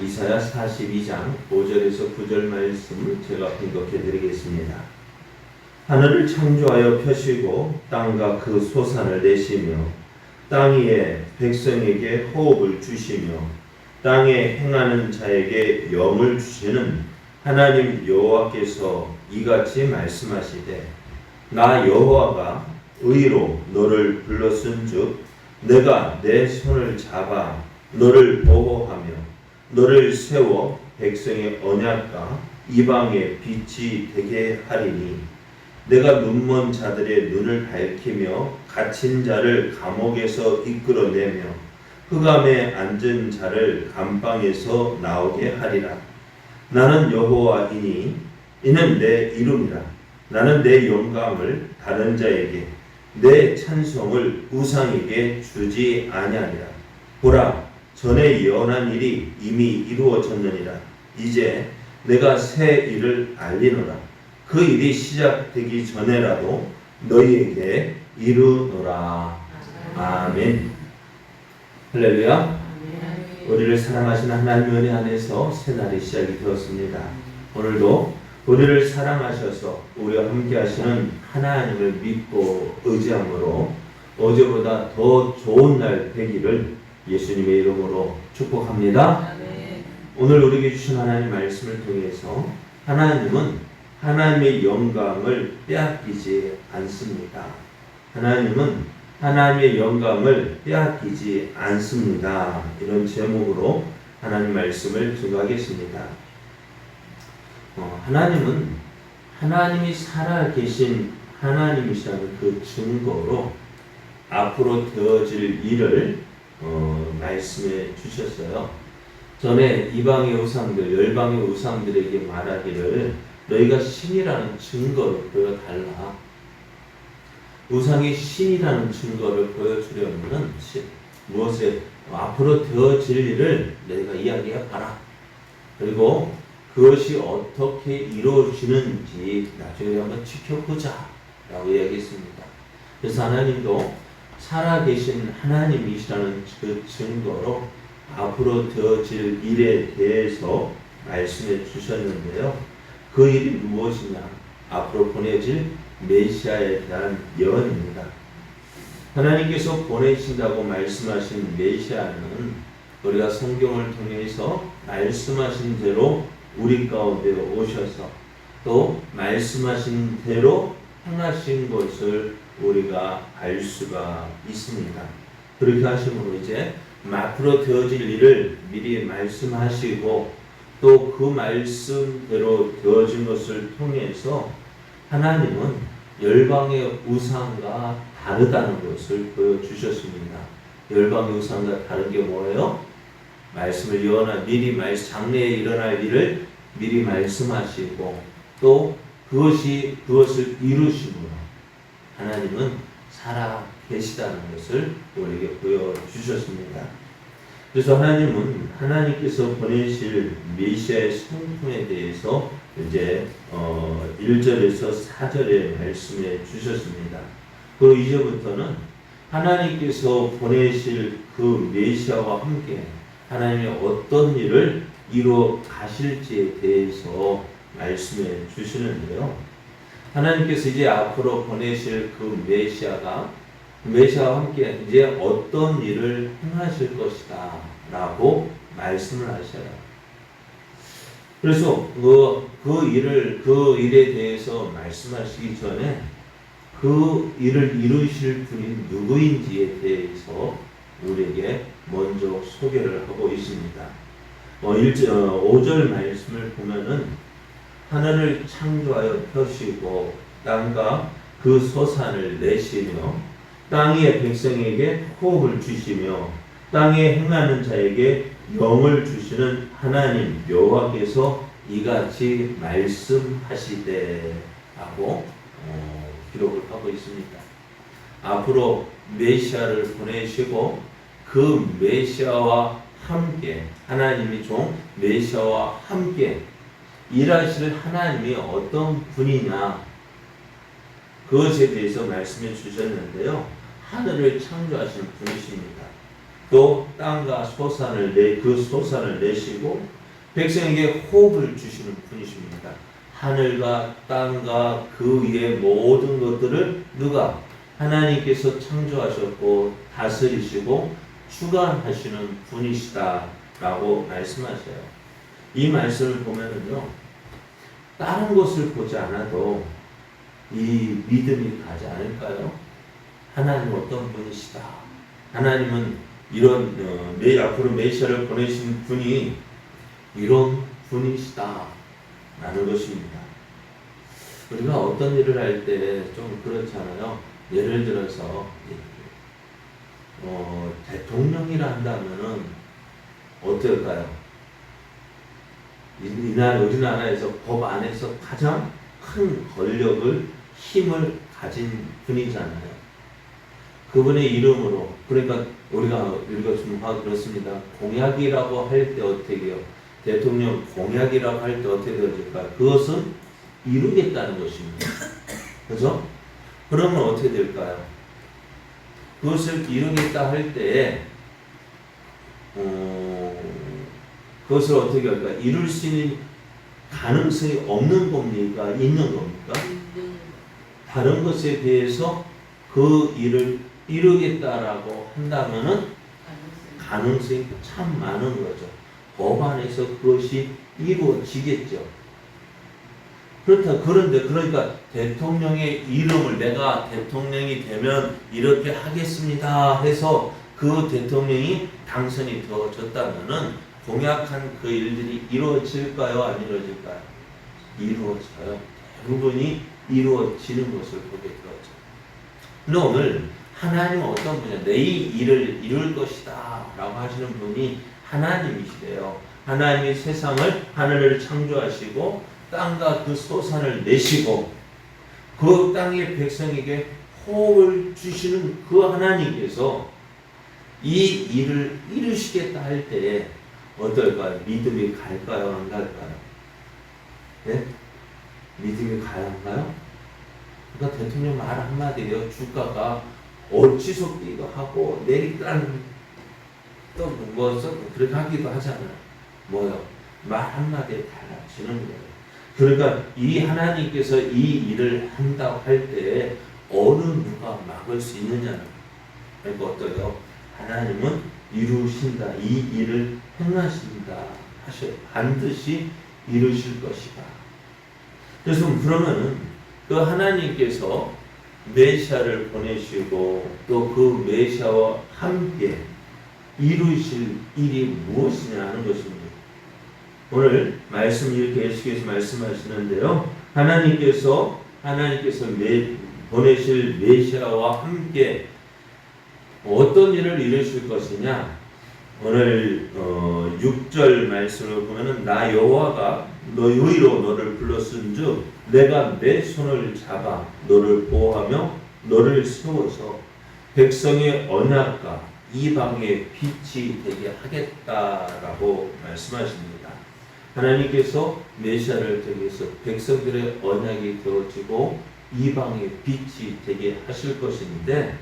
이사야 42장 5절에서 9절 말씀을 제가 분독해 드리겠습니다. 하늘을 창조하여 펴시고 땅과 그 소산을 내시며 땅 위에 백성에게 호흡을 주시며 땅에 행하는 자에게 영을 주시는 하나님 여호와께서 이같이 말씀하시되 나 여호와가 의로 너를 불렀은즉 내가 내 손을 잡아 너를 보호하며 너를 세워 백성의 언약과 이방의 빛이 되게 하리니 내가 눈먼 자들의 눈을 밝히며 갇힌 자를 감옥에서 이끌어내며 흑암에 앉은 자를 감방에서 나오게 하리라. 나는 여호와이니 이는 내 이름이라. 나는 내 영광을 다른 자에게 내 찬송을 우상에게 주지 아니하리라. 보라, 전에 예언한 일이 이미 이루어졌느니라. 이제 내가 새 일을 알리노라. 그 일이 시작되기 전에라도 너희에게 이루노라. 아멘. 할렐루야. 우리를 사랑하시는 하나님 은혜 안에서 새날이 시작이 되었습니다. 오늘도 우리를 사랑하셔서 우리와 함께 하시는 하나님을 믿고 의지함으로 어제보다 더 좋은 날 되기를 예수님의 이름으로 축복합니다. 오늘 우리에게 주신 하나님 말씀을 통해서 하나님은 하나님의 영광을 빼앗기지 않습니다. 하나님은 하나님의 영광을 빼앗기지 않습니다. 이런 제목으로 하나님 말씀을 증거하겠습니다. 하나님은 하나님이 살아계신 하나님이시라는 그 증거로 앞으로 되어질 일을 말씀해 주셨어요. 전에 이방의 우상들, 열방의 우상들에게 말하기를 너희가 신이라는 증거를 보여달라. 우상이 신이라는 증거를 보여주려면 무엇에 앞으로 되어질 일을 너희가 이야기해봐라. 그리고 그것이 어떻게 이루어지는지 나중에 한번 지켜보자 라고 이야기했습니다. 그래서 하나님도 살아계신 하나님이시라는 그 증거로 앞으로 되어질 일에 대해서 말씀해 주셨는데요. 그 일이 무엇이냐? 앞으로 보내질 메시아에 대한 예언입니다. 하나님께서 보내신다고 말씀하신 메시아는 우리가 성경을 통해서 말씀하신 대로 우리 가운데 오셔서 또 말씀하신 대로 행하신 것을 우리가 알 수가 있습니다. 그렇게 하심으로 이제 앞으로 되어질 일을 미리 말씀하시고 또 그 말씀대로 되어진 것을 통해서 하나님은 열방의 우상과 다르다는 것을 보여주셨습니다. 열방의 우상과 다른 게 뭐예요? 말씀을 미리 장래에 일어날 일을 미리 말씀하시고 또 그것을 이루심으로 하나님은 살아 계시다는 것을 우리에게 보여주셨습니다. 그래서 하나님은 하나님께서 보내실 메시아의 성품에 대해서 이제 1절에서 4절에 말씀해 주셨습니다. 그리고 이제부터는 하나님께서 보내실 그 메시아와 함께 하나님이 어떤 일을 이루어 가실지에 대해서 말씀해 주시는데요. 하나님께서 이제 앞으로 보내실 그 메시아와 함께 이제 어떤 일을 행하실 것이다 라고 말씀을 하셔요. 그래서 그 일에 대해서 말씀하시기 전에 그 일을 이루실 분이 누구인지에 대해서 우리에게 먼저 소개를 하고 있습니다. 5절 말씀을 보면은 하늘을 창조하여 펴시고 땅과 그 소산을 내시며 땅 위의 백성에게 호흡을 주시며 땅에 행하는 자에게 영을 주시는 하나님 여호와께서 이같이 말씀하시되 라고 기록을 하고 있습니다. 앞으로 메시아를 보내시고 그 메시아와 함께 하나님이 종 메시아와 함께 일하실 하나님이 어떤 분이냐 그것에 대해서 말씀해 주셨는데요. 하늘을 창조하시는 분이십니다. 또 땅과 그 소산을 내시고 백성에게 호흡을 주시는 분이십니다. 하늘과 땅과 그 위의 모든 것들을 누가? 하나님께서 창조하셨고 다스리시고 주관하시는 분이시다라고 말씀하셔요. 이 말씀을 보면은요, 다른 것을 보지 않아도 이 믿음이 가지 않을까요? 하나님 어떤 분이시다. 하나님은 이런 앞으로 메시아를 보내신 분이 이런 분이시다 라는 것입니다. 우리가 어떤 일을 할 때 좀 그렇잖아요. 예를 들어서 대통령이라 한다면은 어떨까요? 우리나라에서 법 안에서 가장 큰 권력을, 힘을 가진 분이잖아요. 그분의 이름으로, 그러니까 우리가 좀 그렇습니다. 공약이라고 할 때 어떻게 해요? 대통령 공약이라고 할 때 어떻게 되어질까요? 그것은 이루겠다는 것입니다. 그죠? 그러면 어떻게 될까요? 그것을 이루겠다 할 때, 그것을 어떻게 할까? 이룰 수 있는 가능성이 없는 겁니까? 있는 겁니까? 다른 것에 대해서 그 일을 이루겠다라고 한다면은 가능성이 참 많은 거죠. 법 안에서 그것이 이루어지겠죠. 그런데 그러니까 대통령의 이름을 내가 대통령이 되면 이렇게 하겠습니다 해서 그 대통령이 당선이 되어졌다면은 공약한 그 일들이 이루어질까요? 안 이루어질까요? 이루어져요. 대부분이 이루어지는 것을 보게 되었죠. 근데 오늘 하나님은 어떤 분이냐? 내 이 일을 이룰 것이다 라고 하시는 분이 하나님이시래요. 하나님이 세상을, 하늘을 창조하시고 땅과 그 소산을 내시고 그 땅의 백성에게 호흡을 주시는 그 하나님께서 이 일을 이루시겠다 할 때 어떨까요? 믿음이 갈까요? 안 갈까요? 네? 믿음이 가야 한가요? 그러니까 대통령 말 한마디에요. 주가가 치솟기도 하고 내리까는 또 그렇게 하기도 하잖아요. 뭐요? 말 한마디에 달라지는 거예요. 그러니까 이 하나님께서 이 일을 한다고 할 때 어느 누가 막을 수 있느냐는, 그러니까 어떠요? 하나님은 이루신다. 이 일을 행하신다. 반드시 이루실 것이다. 그래서 그러면은 그 하나님께서 메시아를 보내시고 또 그 메시아와 함께 이루실 일이 무엇이냐 하는 것입니다. 오늘 말씀 이렇게 예수께서 말씀하시는데요. 하나님께서 보내실 메시아와 함께 어떤 일을 이루실 것이냐. 오늘 6절 말씀을 보면은 나 여호와가 너희로 너를 불렀은즉 내가 내 손을 잡아 너를 보호하며 너를 세워서 백성의 언약과 이방의 빛이 되게 하겠다라고 말씀하십니다. 하나님께서 메시아를 통해서 백성들의 언약이 되어지고 이방의 빛이 되게 하실 것인데,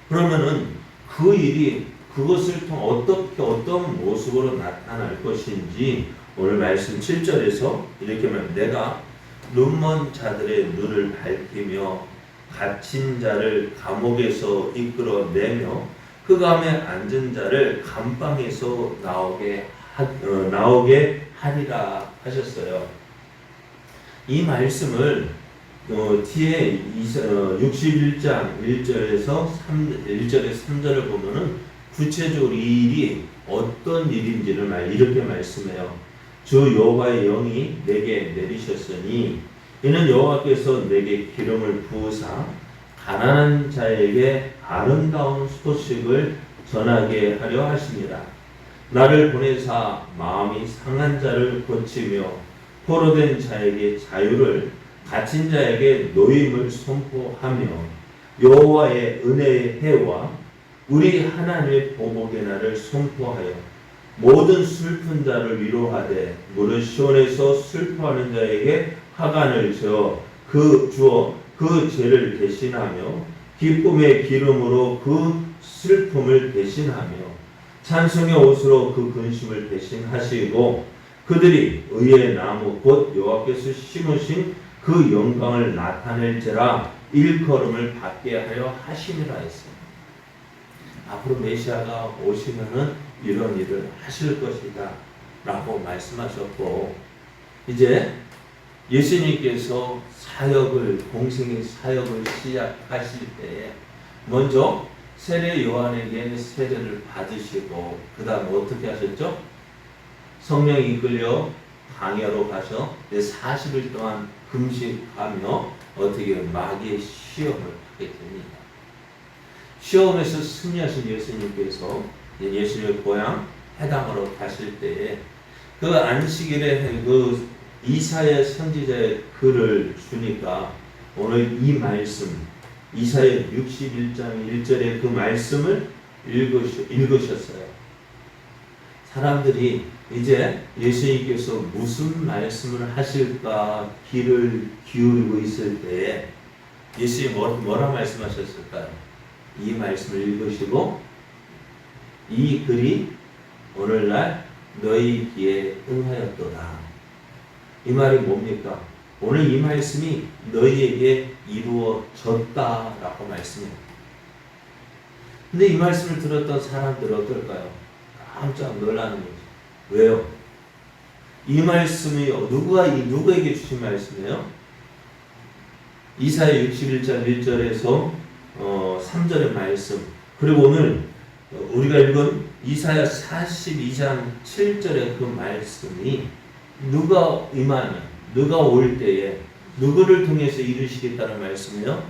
그러면은 그 일이 그것을 통해 어떤 모습으로 나타날 것인지 오늘 말씀 7절에서 이렇게 말합니다. 내가 눈먼 자들의 눈을 밝히며 갇힌 자를 감옥에서 이끌어내며 그 감에 앉은 자를 감방에서 나오게 하리라 하셨어요. 이 말씀을 뒤에 61장 1절에서 3절을 보면은 구체적으로 이 일이 어떤 일인지를 이렇게 말씀해요. 주 여호와의 영이 내게 내리셨으니 이는 여호와께서 내게 기름을 부으사 가난한 자에게 아름다운 소식을 전하게 하려 하십니다. 나를 보내사 마음이 상한 자를 고치며 포로된 자에게 자유를, 갇힌 자에게 노임을 선포하며 여호와의 은혜의 해와 우리 하나님의 보복의 날을 선포하여 모든 슬픈 자를 위로하되 무릇 시온에서 슬퍼하는 자에게 화관을 주어 그 죄를 대신하며 기쁨의 기름으로 그 슬픔을 대신하며 찬송의 옷으로 그 근심을 대신하시고 그들이 의의 나무 곧 여호와께서 심으신 그 영광을 나타낼지라 일컬음을 받게 하려 하심이라 했어요. 앞으로 메시아가 오시면은 이런 일을 하실 것이다 라고 말씀하셨고, 이제 예수님께서 공생의 사역을 시작하실 때에 먼저 세례 요한에게 세례를 받으시고 그 다음 어떻게 하셨죠? 성령이 이끌려 광야로 가서 40일 동안 금식하며 어떻게 마귀의 시험을 하게 됩니다. 시험에서 승리하신 예수님께서 예수님의 고향 해당으로 가실 때에 그 안식일에 그 이사야 선지자의 글을 주니까 오늘 이 말씀 이사야 61장 1절의 그 말씀을 읽으셨어요. 사람들이 이제 예수님께서 무슨 말씀을 하실까 귀를 기울이고 있을 때에 예수님이 뭐라 말씀하셨을까요? 이 말씀을 읽으시고 이 글이 오늘날 너희 귀에 응하였도다. 이 말이 뭡니까? 오늘 이 말씀이 너희에게 이루어졌다라고 말씀해요. 근데 이 말씀을 들었던 사람들은 어떨까요? 깜짝 놀라는 거죠. 왜요? 이 말씀이 누구에게 주신 말씀이에요? 이사야 61장 1절에서 3절의 말씀, 그리고 오늘 우리가 읽은 이사야 42장 7절의 그 말씀이 누가 임하면, 누가 올 때에 누구를 통해서 이루시겠다는 말씀이에요?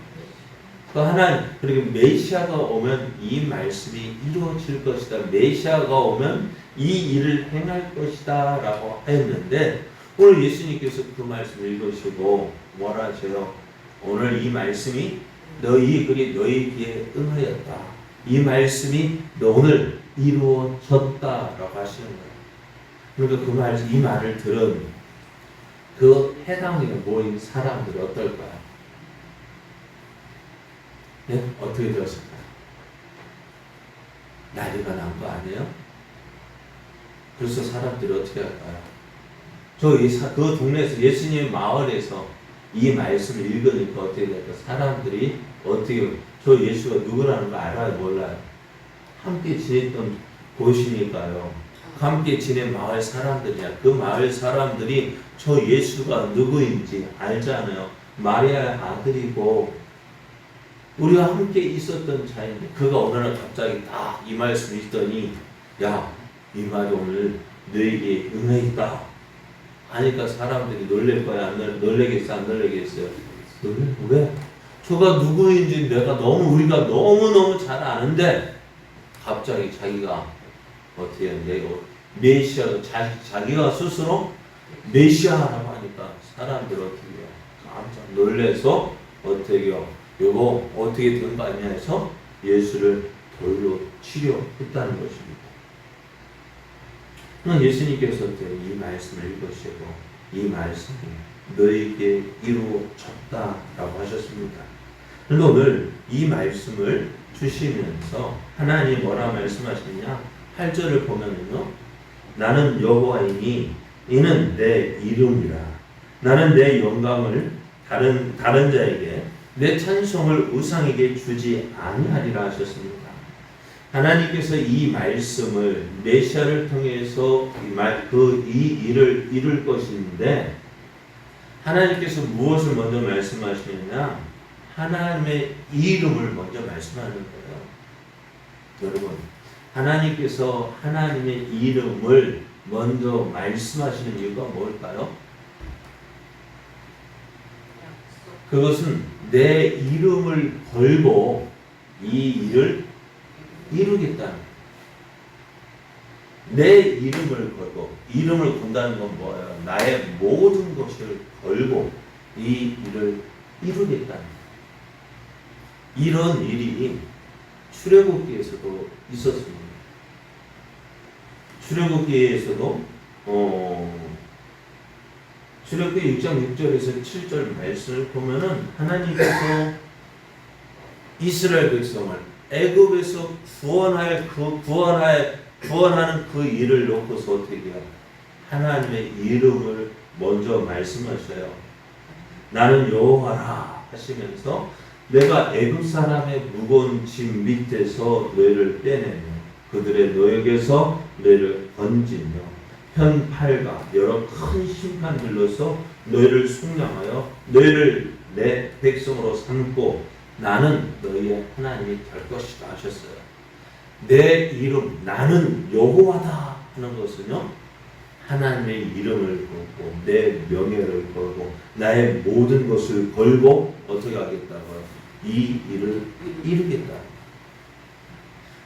그 하나님, 그리고 메시아가 오면 이 말씀이 이루어질 것이다. 메시아가 오면 이 일을 행할 것이다 라고 했는데, 오늘 예수님께서 그 말씀을 읽으시고 뭐라 하세요? 오늘 이 말씀이 너희 귀에 응하였다. 이 말씀이 오늘 이루어졌다 라고 하시는 거예요. 그러니까 이 말을 들은 그 해당에 모인 사람들이 어떨까요? 네? 어떻게 되었을까요? 난리가 난 거 아니에요? 그래서 사람들이 어떻게 할까요? 그 동네에서 예수님의 마을에서 이 말씀을 읽으니까 어떻게 될까요? 사람들이 어떻게, 저 예수가 누구라는 거 알아요? 몰라요? 함께 지냈던 곳이니까요. 함께 지낸 마을 사람들이야. 그 마을 사람들이 저 예수가 누구인지 알잖아요. 마리아의 아들이고 우리와 함께 있었던 자인데, 그가 어느 날 갑자기 딱 이 말씀을 읽더니 야, 이 말이 오늘 너에게 응하였다 하니까 사람들이 놀랄 거야? 안 놀래겠어? 안 놀래겠어요? 왜? 저가 누구인지 우리가 너무너무 잘 아는데 갑자기 자기가 어떻게 하는데 메시아, 자기가 스스로 메시아라고 하니까 사람들 어떻게 해요? 깜짝 놀래서 어떻게 해요? 이거 어떻게 된 거 아니냐 해서 예수를 돌로 치료했다는 것입니다. 예수님께서 이 말씀을 읽으시고 이 말씀이 너에게 이루어졌다라고 하셨습니다. 그런데 오늘 이 말씀을 주시면서 하나님이 뭐라 말씀하시느냐? 8절을 보면은요, 나는 여호와이니 이는 내 이름이라. 나는 내 영광을 다른 자에게 내 찬송을 우상에게 주지 아니하리라 하셨습니다. 하나님께서 이 말씀을 메시아를 통해서 이 일을 이룰 것인데, 하나님께서 무엇을 먼저 말씀하시느냐? 하나님의 이름을 먼저 말씀하는 거예요. 여러분, 하나님께서 하나님의 이름을 먼저 말씀하시는 이유가 뭘까요? 그것은 내 이름을 걸고 이 일을 이루겠다는 거예요. 내 이름을 걸고, 이름을 건다는 건 뭐예요? 나의 모든 것을 걸고 이 일을 이루겠다는 거예요. 이런 일이 출애굽기에서도 있었습니다. 출애굽기에서도 출애굽기 6장 6절에서 7절 말씀을 보면은 하나님께서 이스라엘 백성을 애굽에서 구원할 구원하는 그 일을 놓고서 어떻게 해요? 하나님의 이름을 먼저 말씀하셔요. 나는 여호와라 하시면서 내가 애굽 사람의 무거운 짐 밑에서 너희를 떼내며 그들의 노역에서 너희를 건지며 편팔과 여러 큰 심판들로서 너희를 속량하여 너희를 내 백성으로 삼고 나는 너희의 하나님이 될 것이다 하셨어요. 내 이름 나는 여호와다 하는 것은요, 하나님의 이름을 걸고 내 명예를 걸고 나의 모든 것을 걸고 어떻게 하겠다고요? 이 일을 이루겠다.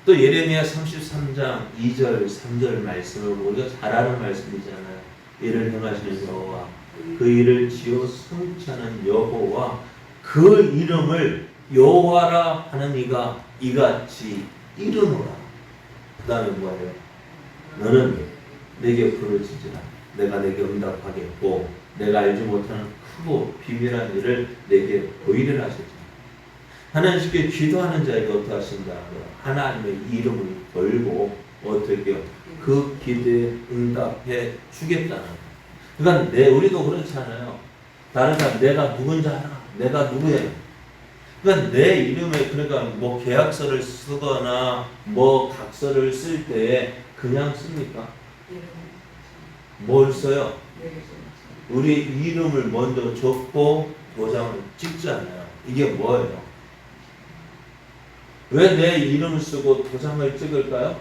또 예레미야 33장 2절 3절 말씀을 우리가 잘 아는 말씀이잖아요. 이를 행하시는 여호와 그 일을 지어 성취하는 여호와 그 이름을 여호와라 하는 이가 이같이 이르노라. 그 다음에 뭐예요? 너는 내게 부르짖으라. 내가 내게 응답하겠고 내가 알지 못하는 크고 비밀한 일을 내게 보이리라 하셨죠. 하나님께 기도하는 자에게 어떻게 하신다? 하나님의 이름을 걸고 어떻게 그 기도에 응답해 주겠다는 거예요. 그러니까 우리도 그렇잖아요. 다른 사람 내가 누군지 알아. 내가 누구예요. 그러니까 내 이름에 그러니까 뭐 계약서를 쓰거나 뭐 각서를 쓸 때 그냥 씁니까? 뭘 써요? 우리 이름을 먼저 적고 도장을 찍잖아요. 이게 뭐예요? 왜 내 이름을 쓰고 도장을 찍을까요?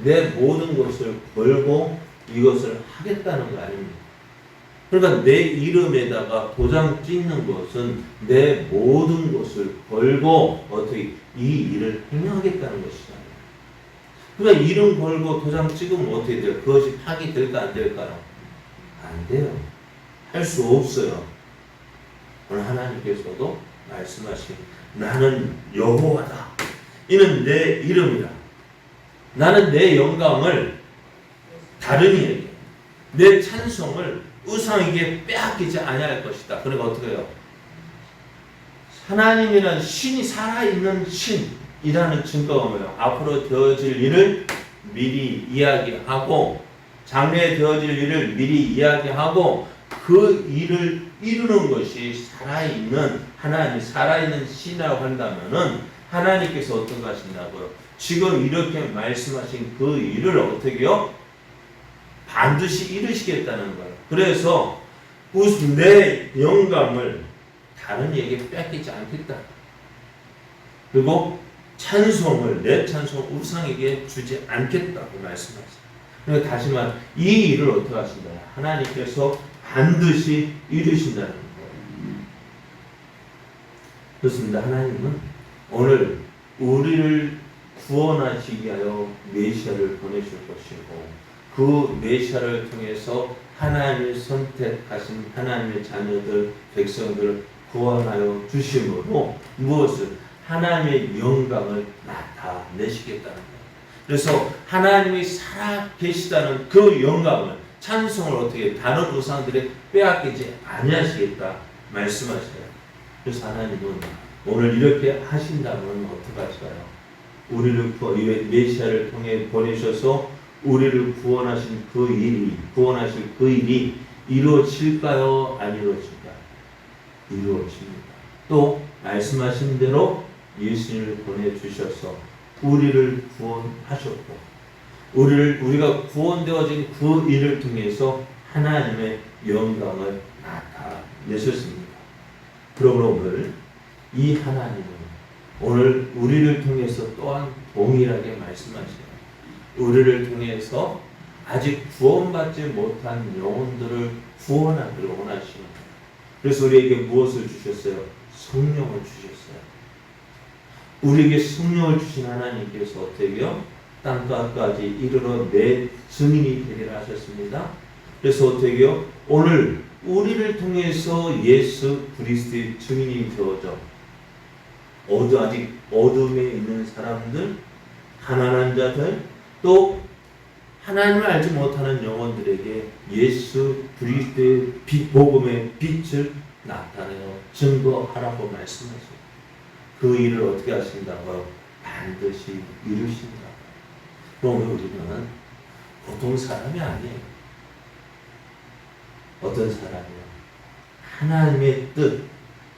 내 모든 것을 걸고 이것을 하겠다는 거 아닙니까? 그러니까 내 이름에다가 도장 찍는 것은 내 모든 것을 걸고 어떻게 이 일을 행하겠다는 것이잖아요. 그러니까 이름 걸고 도장 찍으면 어떻게 돼요? 그것이 파기 될까 안 될까요? 안 돼요. 할 수 없어요. 오늘 하나님께서도 말씀하신 나는 여호와다. 이는 내 이름이라. 나는 내 영광을 다른 이에게 내 찬송을 우상에게 빼앗기지 아니할 것이다. 그러니까 어떻게 해요? 하나님이란 신이 살아있는 신이라는 증거가 뭐예요? 앞으로 되어질 일을 미리 이야기하고 장래에 되어질 일을 미리 이야기하고 그 일을 이루는 것이 살아있는 하나님, 살아있는 신이라고 한다면은 하나님께서 어떤 거 하신다고요? 지금 이렇게 말씀하신 그 일을 어떻게요? 반드시 이루시겠다는 거예요. 그래서 내 영광을 다른 이에게 뺏기지 않겠다. 그리고 찬송을 내 찬송 우상에게 주지 않겠다고 말씀하셨어요. 그러니까 다시 말해 이 일을 어떻게 하신다? 하나님께서 반드시 이루신다는 거예요. 그렇습니다. 하나님은 오늘 우리를 구원하시기 위하여 메시아를 보내실 것이고 그 메시아를 통해서 하나님의 선택하신 하나님의 자녀들, 백성들을 구원하여 주심으로 무엇을? 하나님의 영광을 나타내시겠다는 거예요. 그래서 하나님이 살아 계시다는 그 영광을 찬송을 어떻게 다른 우상들에 빼앗기지 아니하시겠다 말씀하셔요. 그래서 하나님은 오늘 이렇게 하신다면 어떻게 하실까요? 우리를 메시아를 통해 보내셔서 우리를 구원하신 그 일이 구원하실 그 일이 이루어질까요? 안 이루어질까요? 이루어집니다. 또 말씀하신 대로 예수님을 보내주셔서 우리를 구원하셨고 우리가 구원되어진 그 일을 통해서 하나님의 영광을 나타내셨습니다. 그러므로 오늘 이 하나님은 오늘 우리를 통해서 또한 동일하게 말씀하셔요. 우리를 통해서 아직 구원받지 못한 영혼들을 구원하기를 원하시는 거예요. 그래서 우리에게 무엇을 주셨어요? 성령을 주셨어요. 우리에게 성령을 주신 하나님께서 어떻게 해요? 땅끝까지 이르러 내 증인이 되리라 하셨습니다. 그래서 어떻게 해요? 오늘 우리를 통해서 예수 그리스도의 증인이 되어져 아직 어둠에 있는 사람들, 가난한 자들, 또 하나님을 알지 못하는 영혼들에게 예수 그리스도의 복음의 빛을 나타내어 증거하라고 말씀하셨어요. 그 일을 어떻게 하신다고요? 반드시 이루신다. 그러면 우리는 보통 사람이 아니에요. 어떤 사람이요? 하나님의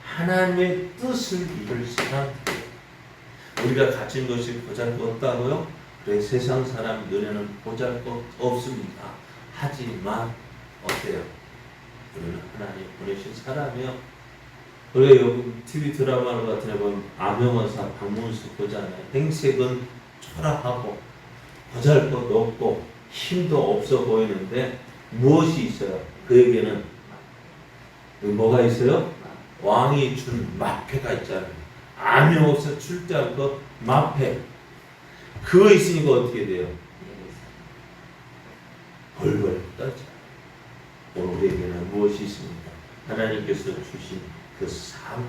하나님의 뜻을 이룰 사람들이에요. 우리가 가진 것이 보잘것없다고요? 그래, 세상 사람 눈에는 보잘것 없습니다. 하지만 어때요? 우리는 하나님 보내신 사람이요. 우리가 여기 TV 드라마 같은 데 보면 암영원사 박문수 보잖아요. 행색은 초라하고 보잘것 없고 힘도 없어 보이는데 무엇이 있어요? 그에게는 뭐가 있어요? 왕이 준 마패가 있잖아요. 암영원사 출대한 것 마패. 그거 있으니까 어떻게 돼요? 벌벌 떨죠. 오늘 우리에게는 무엇이 있습니까? 하나님께서 주신 그 사명,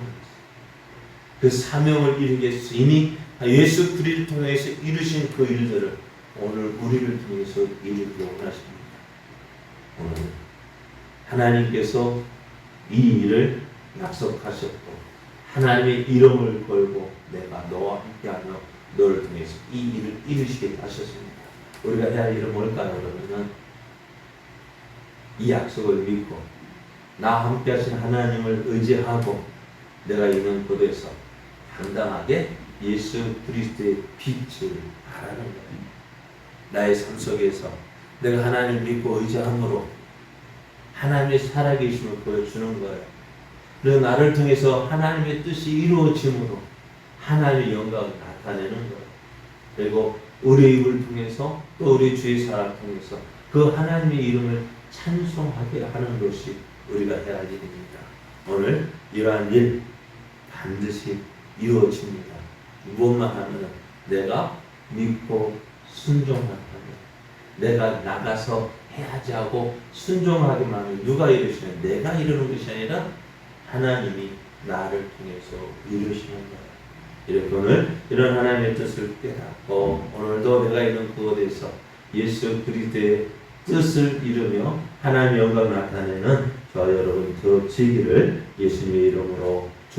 그 사명을 이루기 위해서 이미 예수 그리스도를 통해서 이루신 그 일들을 오늘 우리를 통해서 이루기 원하십니다. 오늘 하나님께서 이 일을 약속하셨고 하나님의 이름을 걸고 내가 너와 함께하며 너를 통해서 이 일을 이루시게 하셨습니다. 우리가 해야 할 일은 뭘까요? 그러면은 이 약속을 믿고 나 함께 하신 하나님을 의지하고 내가 있는 곳에서 당당하게 예수 그리스도의 빛을 바라는 거예요. 나의 삶 속에서 내가 하나님을 믿고 의지함으로 하나님의 살아계심을 보여주는 거예요. 그리고 나를 통해서 하나님의 뜻이 이루어짐으로 하나님의 영광을 나타내는 거예요. 그리고 우리 입을 통해서 또 우리 주위 사람을 통해서 그 하나님의 이름을 찬송하게 하는 것이 우리가 해야 할 일입니다. 오늘 이러한 일 반드시 이루어집니다. 무엇만 하면 내가 믿고 순종하면 내가 나가서 해야지 하고 순종하기만 하면 누가 이루시면 내가 이루는 것이 아니라 하나님이 나를 통해서 이루시는 거예요. 이렇게 오늘 이런 하나님의 뜻을 깨닫고 오늘도 내가 있는 그곳에서 예수 그리스도의 뜻을 이루며 하나님의 영광을 나타내는 저와 여러분 되어지기를 예수님의 이름으로